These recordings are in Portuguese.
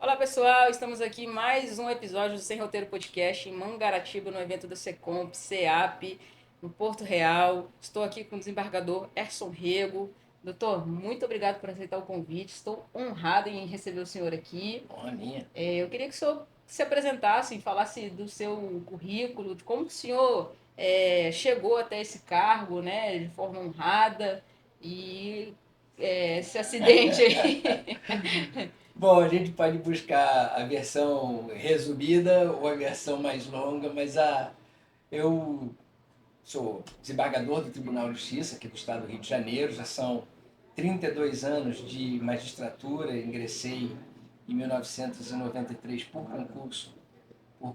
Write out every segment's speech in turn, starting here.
Olá pessoal, estamos aqui em mais um episódio do Sem Roteiro Podcast em Mangaratiba, no evento da Secomp, CEAP, no Porto Real. Estou aqui com o desembargador Erson Rego. Doutor, muito obrigado por aceitar o convite. Estou honrado em receber o senhor aqui. Olha, Eu queria que o senhor se apresentasse, falasse do seu currículo, de como o senhor chegou até esse cargo, né, de forma honrada e esse acidente aí. bom, a gente pode buscar a versão resumida ou a versão mais longa, eu sou desembargador do Tribunal de Justiça aqui do Estado do Rio de Janeiro, já são 32 anos de magistratura, ingressei em 1993 por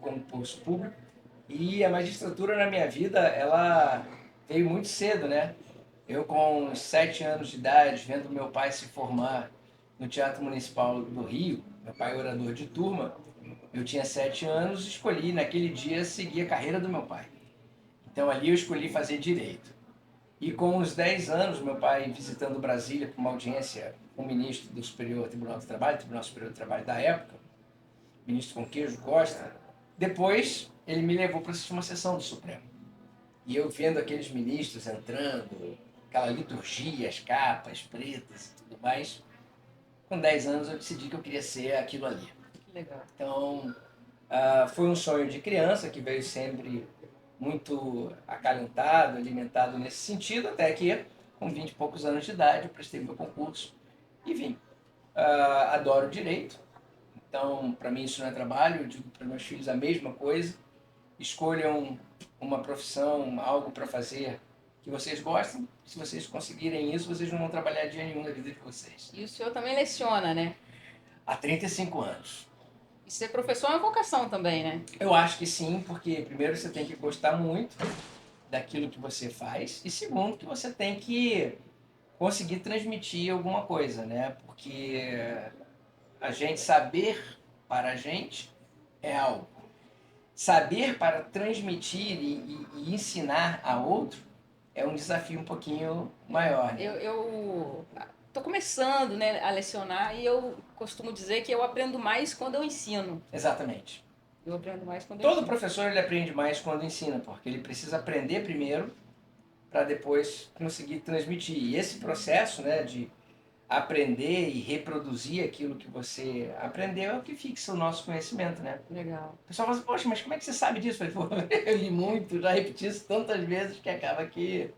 concurso público, e a magistratura na minha vida, ela veio muito cedo, né? Eu com uns 7 anos de idade, vendo meu pai se formar no Teatro Municipal do Rio, meu pai é orador de turma, eu tinha 7 anos e escolhi naquele dia seguir a carreira do meu pai. Então ali eu escolhi fazer direito. E com uns 10 anos, meu pai visitando Brasília para uma audiência com o ministro do Superior Tribunal do Trabalho, Tribunal Superior do Trabalho da época, ministro Conquejo Costa, depois ele me levou para assistir uma sessão do Supremo. E eu vendo aqueles ministros entrando, aquela liturgia, as capas pretas e tudo mais, com 10 anos eu decidi que eu queria ser aquilo ali. Que legal. Então, foi um sonho de criança que veio sempre muito acalentado, alimentado nesse sentido, até que, com 20 e poucos anos de idade, eu prestei meu concurso e vim. Adoro direito, então, para mim isso não é trabalho, eu digo para meus filhos a mesma coisa. Escolham uma profissão, algo para fazer que vocês gostem. Se vocês conseguirem isso, vocês não vão trabalhar dia nenhum na vida de vocês. E o senhor também leciona, né? Há 35 anos. E ser professor é uma vocação também, né? Eu acho que sim, porque primeiro você tem que gostar muito daquilo que você faz e segundo que você tem que conseguir transmitir alguma coisa, né? Porque a gente saber para a gente é algo. Saber para transmitir e ensinar a outro é um desafio um pouquinho maior, né? Eu tô começando, né, a lecionar e eu costumo dizer que eu aprendo mais quando eu ensino. Exatamente. Eu aprendo mais quando eu Todo ensino. professor ele aprende mais quando ensina, porque ele precisa aprender primeiro para depois conseguir transmitir. E esse processo, né, de aprender e reproduzir aquilo que você aprendeu é o que fixa o nosso conhecimento, né? Legal. O pessoal fala assim, poxa, mas como é que você sabe disso? Eu falei, pô, eu li muito, já repeti isso tantas vezes que acaba que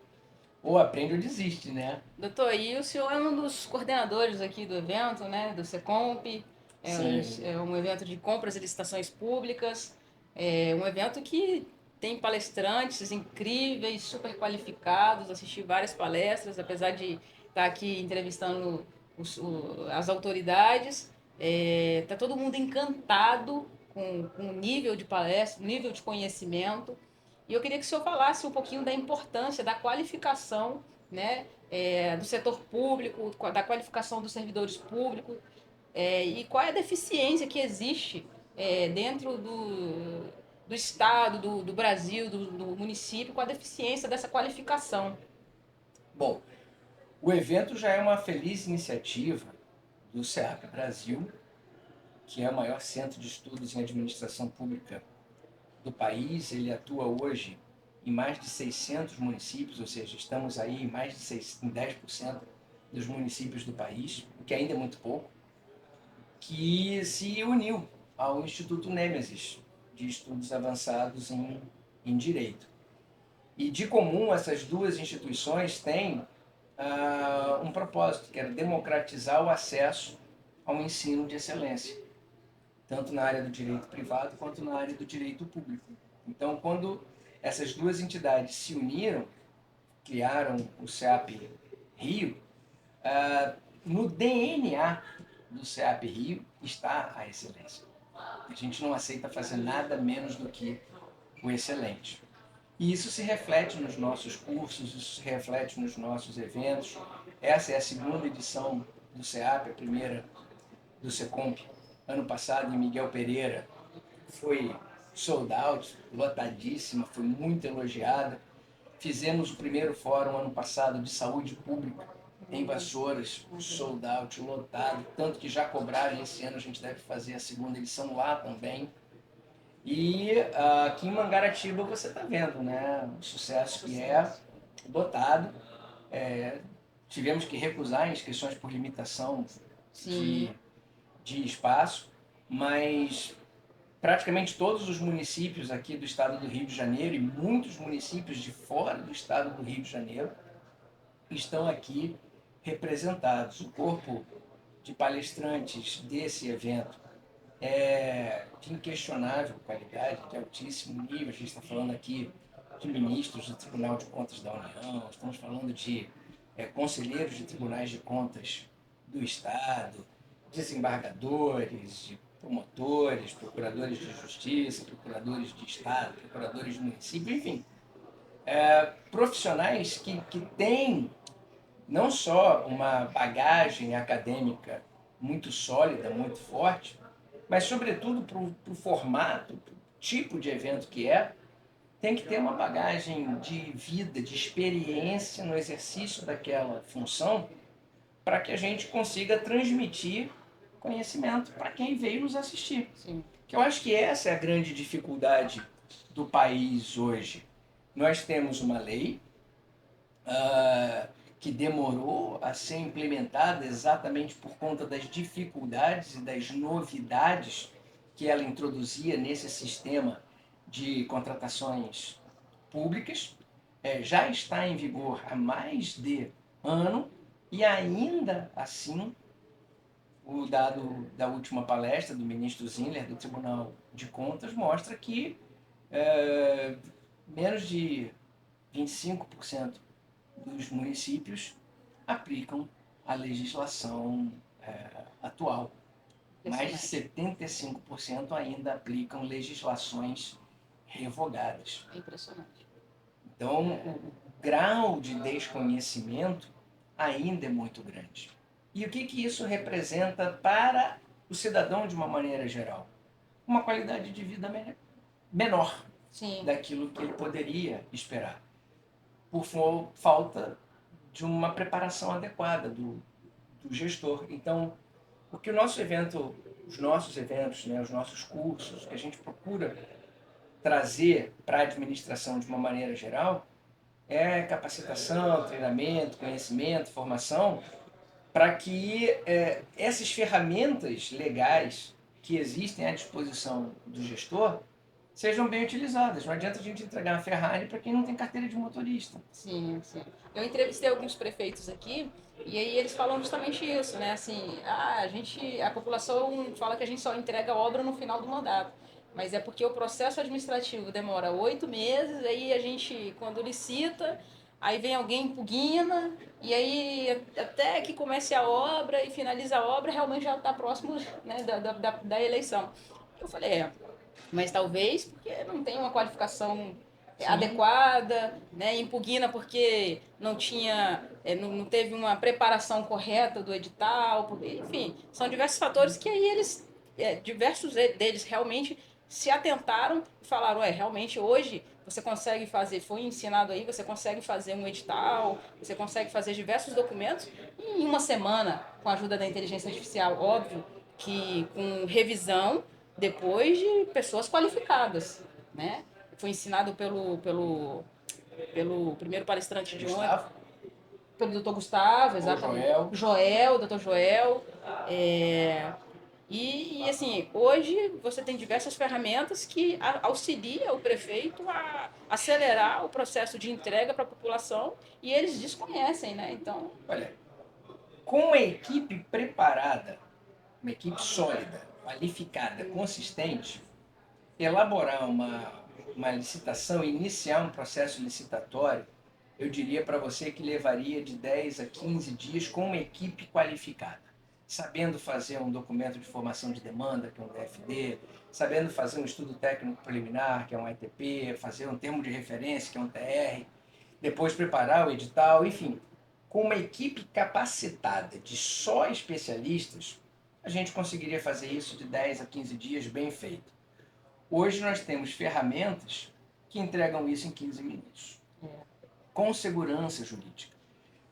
ou aprende ou desiste, né? Doutor, e o senhor é um dos coordenadores aqui do evento, né, do Secomp, Sim, é um evento de compras e licitações públicas, é um evento que tem palestrantes incríveis, super qualificados, assisti várias palestras, apesar de estar aqui entrevistando as autoridades, tá todo mundo encantado com o nível de palestra, o nível de conhecimento, e eu queria que o senhor falasse um pouquinho da importância da qualificação, né, do setor público, da qualificação dos servidores públicos, e qual é a deficiência que existe dentro do Estado, do Brasil, do município, com a deficiência dessa qualificação. bom, o evento já é uma feliz iniciativa do CEAP Brasil, que é o maior centro de estudos em administração pública do país. Ele atua hoje em mais de 600 municípios, ou seja, estamos aí em mais de 10% dos municípios do país, o que ainda é muito pouco, que se uniu ao Instituto Nêmesis de Estudos Avançados em Direito. E de comum, essas duas instituições têm um propósito, que era democratizar o acesso ao ensino de excelência, tanto na área do direito privado quanto na área do direito público. Então, quando essas duas entidades se uniram, criaram o CEAP Rio, no DNA do CEAP Rio está a excelência. A gente não aceita fazer nada menos do que o excelente. E isso se reflete nos nossos cursos, isso se reflete nos nossos eventos. Essa é a segunda edição do CEAP, a primeira do Secomp, ano passado, em Miguel Pereira. Foi sold out, lotadíssima, foi muito elogiada. Fizemos o primeiro fórum ano passado de saúde pública em Vassouras, sold out, lotado, tanto que já cobraram esse ano, a gente deve fazer a segunda edição lá também. E aqui em Mangaratiba você está vendo, né, o sucesso que é lotado. Tivemos que recusar inscrições por limitação de, Sim. de espaço, mas praticamente todos os municípios aqui do estado do Rio de Janeiro e muitos municípios de fora do estado do Rio de Janeiro estão aqui representados. O corpo de palestrantes desse evento é de inquestionável qualidade, de altíssimo nível. A gente está falando aqui de ministros do Tribunal de Contas da União, estamos falando de conselheiros de tribunais de contas do Estado, desembargadores, de promotores, procuradores de justiça, procuradores de Estado, procuradores de município, enfim, profissionais que têm não só uma bagagem acadêmica muito sólida, muito forte, mas sobretudo para o formato, pro tipo de evento que tem que ter uma bagagem de vida, de experiência no exercício daquela função, para que a gente consiga transmitir conhecimento para quem veio nos assistir. Sim. Que eu acho que essa é a grande dificuldade do país hoje. Nós temos uma lei que demorou a ser implementada exatamente por conta das dificuldades e das novidades que ela introduzia nesse sistema de contratações públicas. Já está em vigor há mais de ano e ainda assim o dado da última palestra do ministro Zinler do Tribunal de Contas mostra que menos de 25% dos municípios aplicam a legislação atual. Mais de 75% ainda aplicam legislações revogadas. É impressionante. Então, o grau de desconhecimento ainda é muito grande. E o que isso representa para o cidadão de uma maneira geral? Uma qualidade de vida menor Sim. daquilo que ele poderia esperar, por falta de uma preparação adequada do gestor. Então, o que o nosso evento, os nossos eventos, né, os nossos cursos, que a gente procura trazer para a administração de uma maneira geral, é capacitação, treinamento, conhecimento, formação, para que essas ferramentas legais que existem à disposição do gestor sejam bem utilizadas. Não adianta a gente entregar uma Ferrari para quem não tem carteira de motorista. Sim, sim. Eu entrevistei alguns prefeitos aqui e aí eles falam justamente isso, né? Assim, a população fala que a gente só entrega a obra no final do mandato. Mas é porque o processo administrativo demora 8 meses, aí a gente, quando licita, aí vem alguém impugna, e aí até que comece a obra e finaliza a obra, realmente já está próximo, né, da eleição. Eu falei, mas talvez porque não tem uma qualificação adequada, né? Impugna porque não tinha, não teve uma preparação correta do edital, enfim, são diversos fatores que aí eles, diversos deles realmente se atentaram e falaram, realmente hoje você consegue fazer, foi ensinado aí, você consegue fazer um edital, você consegue fazer diversos documentos em uma semana com a ajuda da inteligência artificial, óbvio que com revisão depois de pessoas qualificadas, né? Foi ensinado pelo primeiro palestrante de ontem, pelo Dr. Gustavo, exatamente. Joel, Dr. Joel. Assim, hoje você tem diversas ferramentas que auxiliam o prefeito a acelerar o processo de entrega para a população e eles desconhecem, né? Então, olha, com uma equipe preparada, uma equipe sólida, qualificada, consistente, elaborar uma licitação, iniciar um processo licitatório, eu diria para você que levaria de 10 a 15 dias com uma equipe qualificada, sabendo fazer um documento de formação de demanda, que é um DFD, sabendo fazer um estudo técnico preliminar, que é um ITP, fazer um termo de referência, que é um TR, depois preparar o edital, enfim. Com uma equipe capacitada de só especialistas, a gente conseguiria fazer isso de 10 a 15 dias bem feito. Hoje nós temos ferramentas que entregam isso em 15 minutos, com segurança jurídica.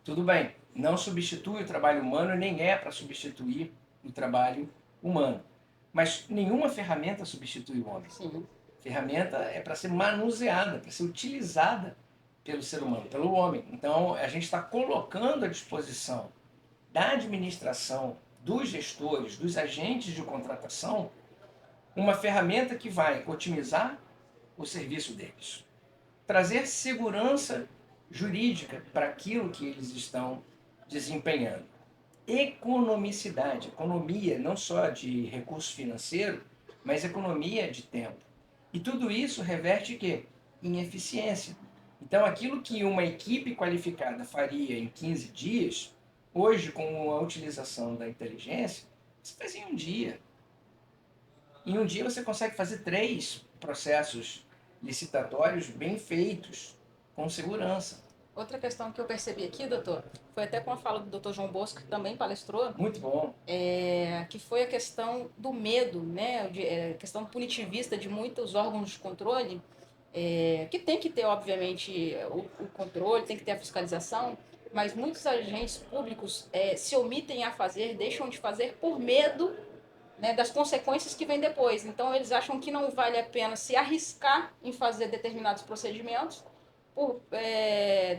Tudo bem, não substitui o trabalho humano, nem é para substituir o trabalho humano. Mas nenhuma ferramenta substitui o homem. Sim. Ferramenta é para ser manuseada, para ser utilizada pelo ser humano, pelo homem. Então, a gente está colocando à disposição da administração, dos gestores, dos agentes de contratação, uma ferramenta que vai otimizar o serviço deles, trazer segurança jurídica para aquilo que eles estão desempenhando. Economicidade, economia não só de recurso financeiro, mas economia de tempo. E tudo isso reverte quê? Em eficiência. Então, aquilo que uma equipe qualificada faria em 15 dias, hoje, com a utilização da inteligência, você faz em um dia. Em um dia você consegue fazer 3 processos licitatórios bem feitos, com segurança. Outra questão que eu percebi aqui, doutor, foi até com a fala do doutor João Bosco, que também palestrou, Muito bom. que foi a questão do medo, né? A questão punitivista de muitos órgãos de controle, que tem que ter, obviamente, o controle, tem que ter a fiscalização, mas muitos agentes públicos se omitem a fazer, deixam de fazer por medo, né, das consequências que vêm depois. Então, eles acham que não vale a pena se arriscar em fazer determinados procedimentos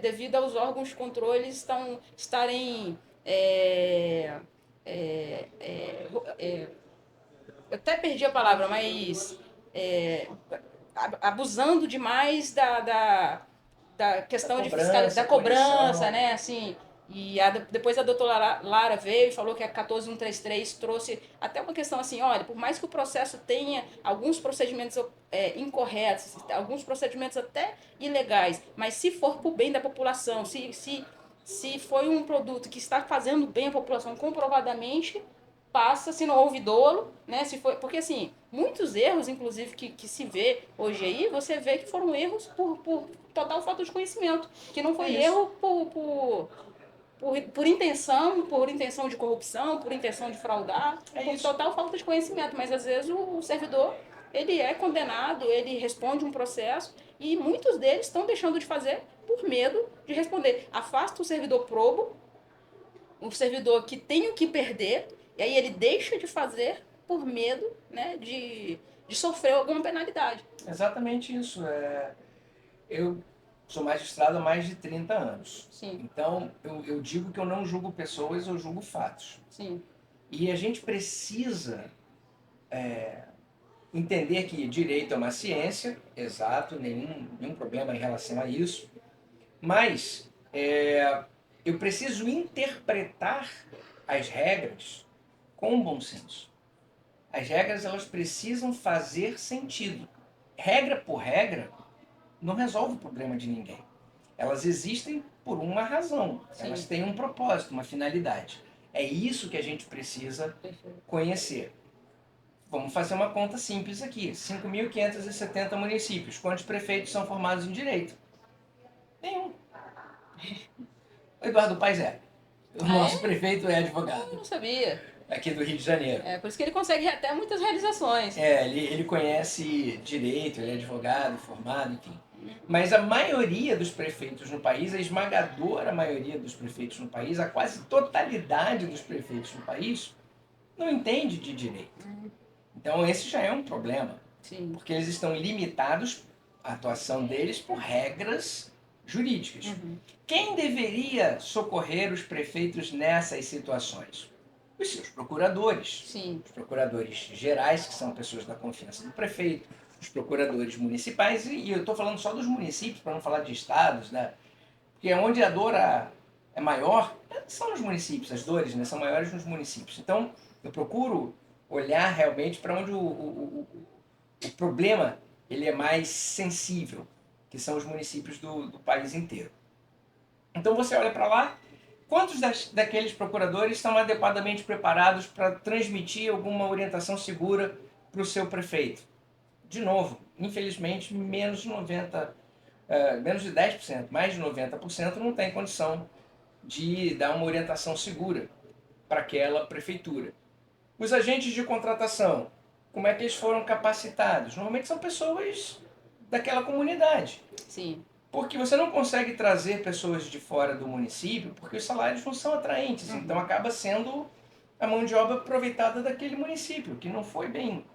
devido aos órgãos de controle estarem eu até perdi a palavra, mas é, abusando demais da questão de fiscalização, da cobrança, né? Assim, depois a doutora Lara veio e falou que a 14133 trouxe até uma questão assim, olha, por mais que o processo tenha alguns procedimentos incorretos, alguns procedimentos até ilegais, mas se for para o bem da população, se foi um produto que está fazendo bem à população comprovadamente, passa se não houve dolo, né? Se foi, porque assim, muitos erros, inclusive, que se vê hoje aí, você vê que foram erros por total falta de conhecimento. Que não foi erro por intenção de corrupção, por intenção de fraudar, por total falta de conhecimento. Mas às vezes o servidor, ele é condenado, ele responde um processo e muitos deles estão deixando de fazer por medo de responder. Afasta o servidor probo, um servidor que tem o que perder, e aí ele deixa de fazer por medo, né, de sofrer alguma penalidade. Exatamente isso. Eu sou magistrado há mais de 30 anos. Sim. Então, eu digo que eu não julgo pessoas, eu julgo fatos. Sim. E a gente precisa entender que direito é uma ciência, exato, nenhum problema em relação a isso, mas eu preciso interpretar as regras com bom senso. As regras, elas precisam fazer sentido. Regra por regra não resolve o problema de ninguém. Elas existem por uma razão. Sim. Elas têm um propósito, uma finalidade. É isso que a gente precisa conhecer. Vamos fazer uma conta simples aqui. 5.570 municípios. Quantos prefeitos são formados em direito? Nenhum. O Eduardo Paes o nosso prefeito é advogado. Eu não sabia. Aqui do Rio de Janeiro. Por isso que ele consegue até muitas realizações. Ele conhece direito, ele é advogado, formado, enfim. Mas a maioria dos prefeitos no país, a esmagadora maioria dos prefeitos no país, a quase totalidade dos prefeitos no país, não entende de direito. Então esse já é um problema. Sim. Porque eles estão limitados, a atuação deles, por regras jurídicas. Uhum. Quem deveria socorrer os prefeitos nessas situações? Os seus procuradores. Sim. Os procuradores gerais, que são pessoas da confiança do prefeito, os procuradores municipais, e eu estou falando só dos municípios, para não falar de estados, né? Porque onde a dor é maior, são nos municípios, as dores, né, são maiores nos municípios. Então, eu procuro olhar realmente para onde o problema ele é mais sensível, que são os municípios do país inteiro. Então, você olha para lá, quantos daqueles procuradores estão adequadamente preparados para transmitir alguma orientação segura para o seu prefeito? De novo, infelizmente, menos de 10%, mais de 90% não tem condição de dar uma orientação segura para aquela prefeitura. Os agentes de contratação, como é que eles foram capacitados? Normalmente são pessoas daquela comunidade. Sim. Porque você não consegue trazer pessoas de fora do município porque os salários não são atraentes. Então acaba sendo a mão de obra aproveitada daquele município, que não foi bem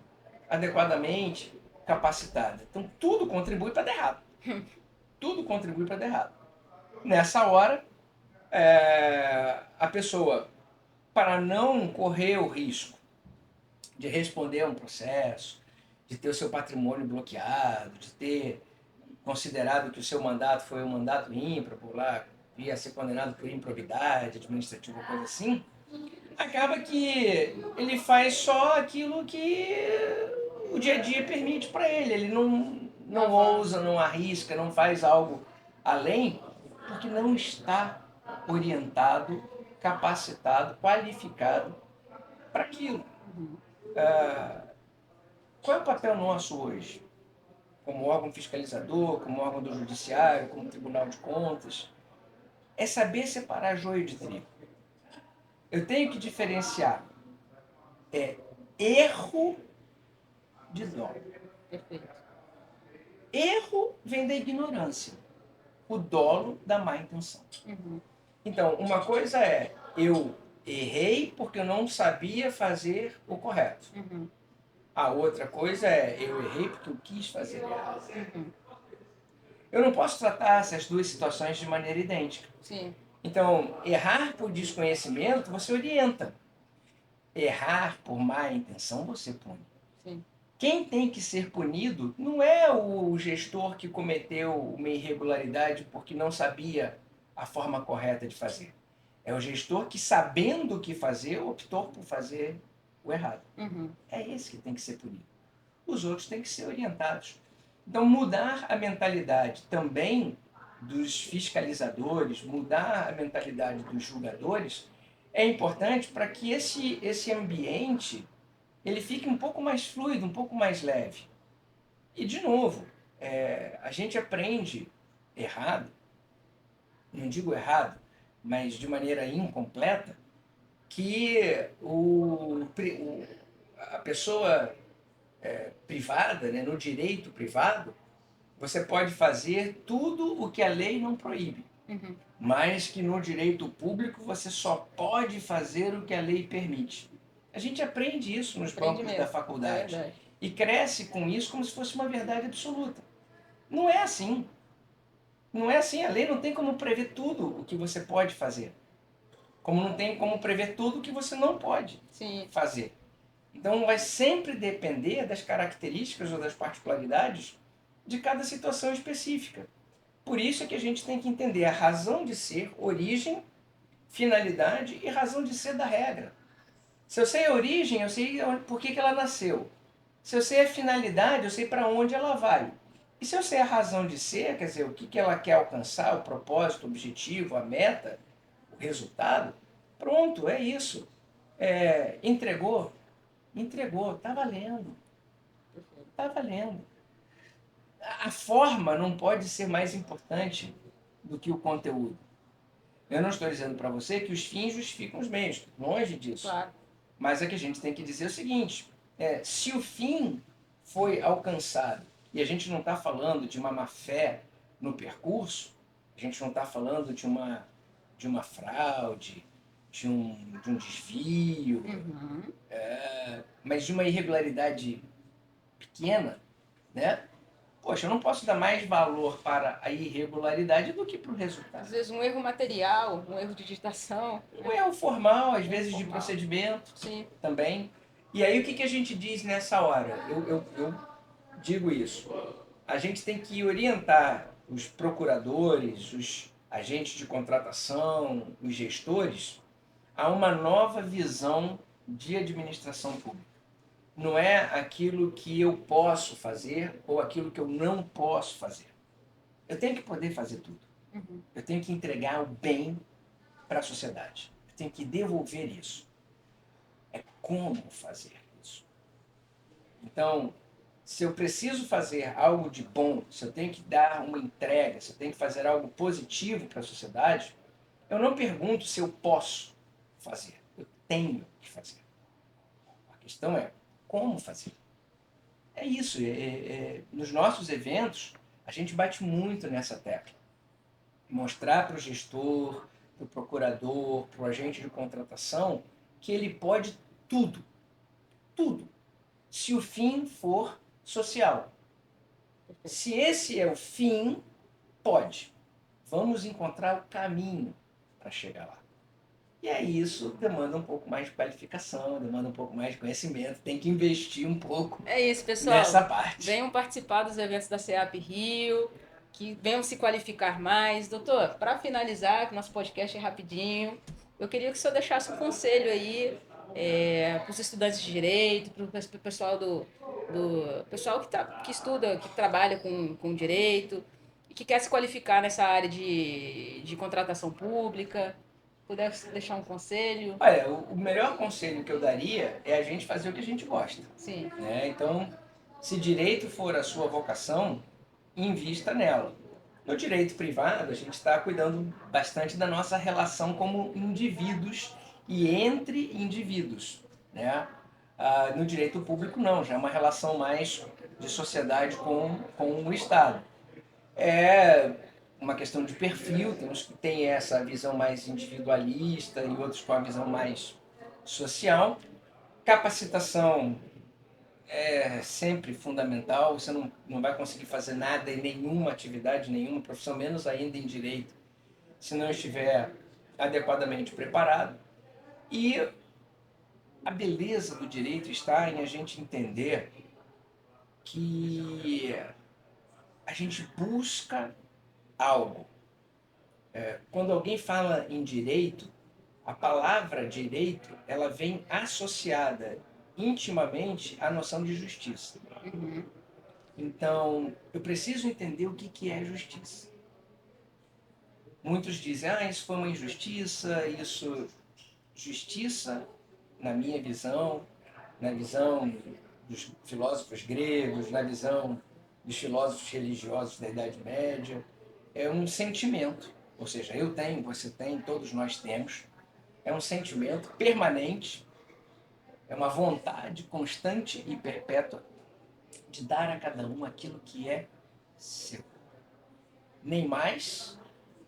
adequadamente capacitada. Então tudo contribui para dar errado. Tudo contribui para dar errado. Nessa hora, a pessoa, para não correr o risco de responder a um processo, de ter o seu patrimônio bloqueado, de ter considerado que o seu mandato foi um mandato ímpar, por lá, ia ser condenado por improbidade administrativa ou coisa assim, acaba que ele faz só aquilo que o dia a dia permite para ele. Ele não ousa, não arrisca, não faz algo além, porque não está orientado, capacitado, qualificado para aquilo. Qual é o papel nosso hoje? Como órgão fiscalizador, como órgão do judiciário, como tribunal de contas, é saber separar joio de trigo. Eu tenho que diferenciar erro de dolo. Perfeito. Erro vem da ignorância, o dolo da má intenção. Então, uma coisa é eu errei porque eu não sabia fazer o correto. A outra coisa é eu errei porque eu quis fazer errado. Eu não posso tratar essas duas situações de maneira idêntica. Sim. Então, errar por desconhecimento, você orienta. Errar por má intenção, você pune. Sim. Quem tem que ser punido não é o gestor que cometeu uma irregularidade porque não sabia a forma correta de fazer. É o gestor que, sabendo o que fazer, optou por fazer o errado. É esse que tem que ser punido. Os outros têm que ser orientados. Então, mudar a mentalidade também dos fiscalizadores, mudar a mentalidade dos julgadores, é importante para que esse ambiente ele fique um pouco mais fluido, um pouco mais leve. E, de novo, a gente aprende errado, não digo errado, mas de maneira incompleta, que a pessoa privada, né, no direito privado, você pode fazer tudo o que a lei não proíbe, mas que no direito público você só pode fazer o que a lei permite. A gente aprende isso nos bancos da faculdade e cresce com isso como se fosse uma verdade absoluta. Não é assim. Não é assim. A lei não tem como prever tudo o que você pode fazer, como não tem como prever tudo o que você não pode fazer. Então vai sempre depender das características ou das particularidades de cada situação específica. Por isso é que a gente tem que entender a razão de ser, origem, finalidade e razão de ser da regra. Se eu sei a origem, eu sei por que ela nasceu. Se eu sei a finalidade, eu sei para onde ela vai. E se eu sei a razão de ser, quer dizer, o que ela quer alcançar, o propósito, o objetivo, a meta, o resultado, pronto, é isso. Entregou? Entregou, está valendo. Está valendo. A forma não pode ser mais importante do que o conteúdo. Eu não estou dizendo para você que os fins justificam os meios, longe disso. Claro. Mas é que a gente tem que dizer o seguinte, se o fim foi alcançado, e a gente não está falando de uma má-fé no percurso, a gente não está falando de uma fraude, de um desvio, mas de uma irregularidade pequena, né? Poxa, eu não posso dar mais valor para a irregularidade do que para o resultado. Às vezes um erro material, um erro de digitação. Um erro formal, às vezes de procedimento. Sim. Também. E aí o que a gente diz nessa hora? Eu digo isso. A gente tem que orientar os procuradores, os agentes de contratação, os gestores, a uma nova visão de administração pública. Não é aquilo que eu posso fazer ou aquilo que eu não posso fazer. Eu tenho que poder fazer tudo. Eu tenho que entregar o bem para a sociedade. Eu tenho que devolver isso. É como fazer isso. Então, se eu preciso fazer algo de bom, se eu tenho que dar uma entrega, se eu tenho que fazer algo positivo para a sociedade, eu não pergunto se eu posso fazer. Eu tenho que fazer. A questão é como fazer. É isso. Nos nossos eventos, A gente bate muito nessa tecla. Mostrar para o gestor, para o procurador, para o agente de contratação, que ele pode tudo, tudo, se o fim for social. Se esse é o fim, pode. Vamos encontrar o caminho para chegar lá. E aí isso demanda um pouco mais de qualificação, demanda um pouco mais de conhecimento, tem que investir um pouco É isso, nessa pessoal. parte. Venham participar dos eventos da CEAP Rio, que venham se qualificar mais. Doutor, para finalizar, que nosso podcast é rapidinho, eu queria que o senhor deixasse um conselho aí para os estudantes de direito, para o pessoal do pessoal que estuda, que trabalha com direito e que quer se qualificar nessa área de contratação pública. Pudesse deixar um conselho? Olha, o melhor conselho que eu daria é a gente fazer o que a gente gosta. Sim. Né? Então, se direito for a sua vocação, invista nela. No direito privado, a gente está cuidando bastante da nossa relação como indivíduos e entre indivíduos. Né? No direito público, não, já é uma relação mais de sociedade com o Estado. É uma questão de perfil, tem uns que têm essa visão mais individualista e outros com a visão mais social. Capacitação é sempre fundamental, você não vai conseguir fazer nada em nenhuma atividade, nenhuma profissão, menos ainda em direito, se não estiver adequadamente preparado. E a beleza do direito está em a gente entender que a gente busca algo. Quando alguém fala em direito, a palavra direito ela vem associada intimamente à noção de justiça. Uhum. Então, eu preciso entender o que é justiça. Muitos dizem, isso foi uma injustiça, isso... Justiça, na minha visão, na visão dos filósofos gregos, na visão dos filósofos religiosos da Idade Média, é um sentimento. Ou seja, eu tenho, você tem, todos nós temos. É um sentimento permanente, é uma vontade constante e perpétua de dar a cada um aquilo que é seu. Nem mais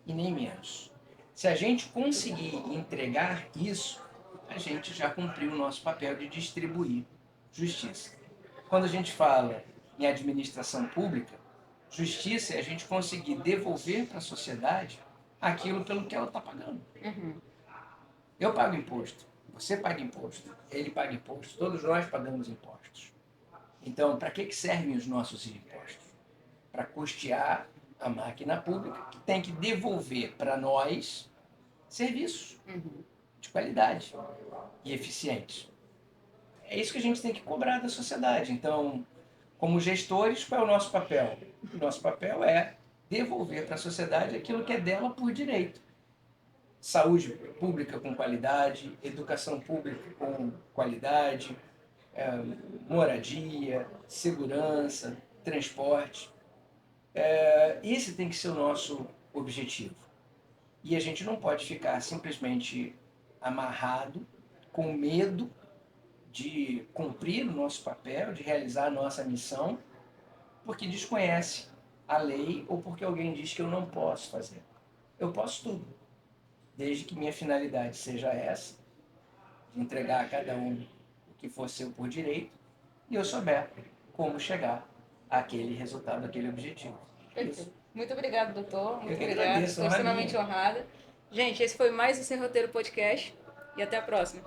e nem menos. Se a gente conseguir entregar isso, a gente já cumpriu o nosso papel de distribuir justiça. Quando a gente fala em administração pública, justiça é a gente conseguir devolver para a sociedade aquilo pelo que ela está pagando. Uhum. Eu pago imposto, você paga imposto, ele paga imposto, todos nós pagamos impostos. Então, para que servem os nossos impostos? Para custear a máquina pública, que tem que devolver para nós serviços de qualidade e eficientes. É isso que a gente tem que cobrar da sociedade. Então, como gestores, qual é o nosso papel? O nosso papel é devolver para a sociedade aquilo que é dela por direito. Saúde pública com qualidade, educação pública com qualidade, moradia, segurança, transporte. Esse tem que ser o nosso objetivo. E a gente não pode ficar simplesmente amarrado, com medo de cumprir o nosso papel, de realizar a nossa missão, porque desconhece a lei ou porque alguém diz que eu não posso fazer. Eu posso tudo, desde que minha finalidade seja essa, de entregar a cada um o que for seu por direito, e eu souber como chegar àquele resultado, àquele objetivo. Perfeito. Muito obrigado, doutor. Eu Muito que obrigada. agradeço, Estou extremamente honrada. Gente, esse foi mais o Sem Roteiro Podcast e até a próxima.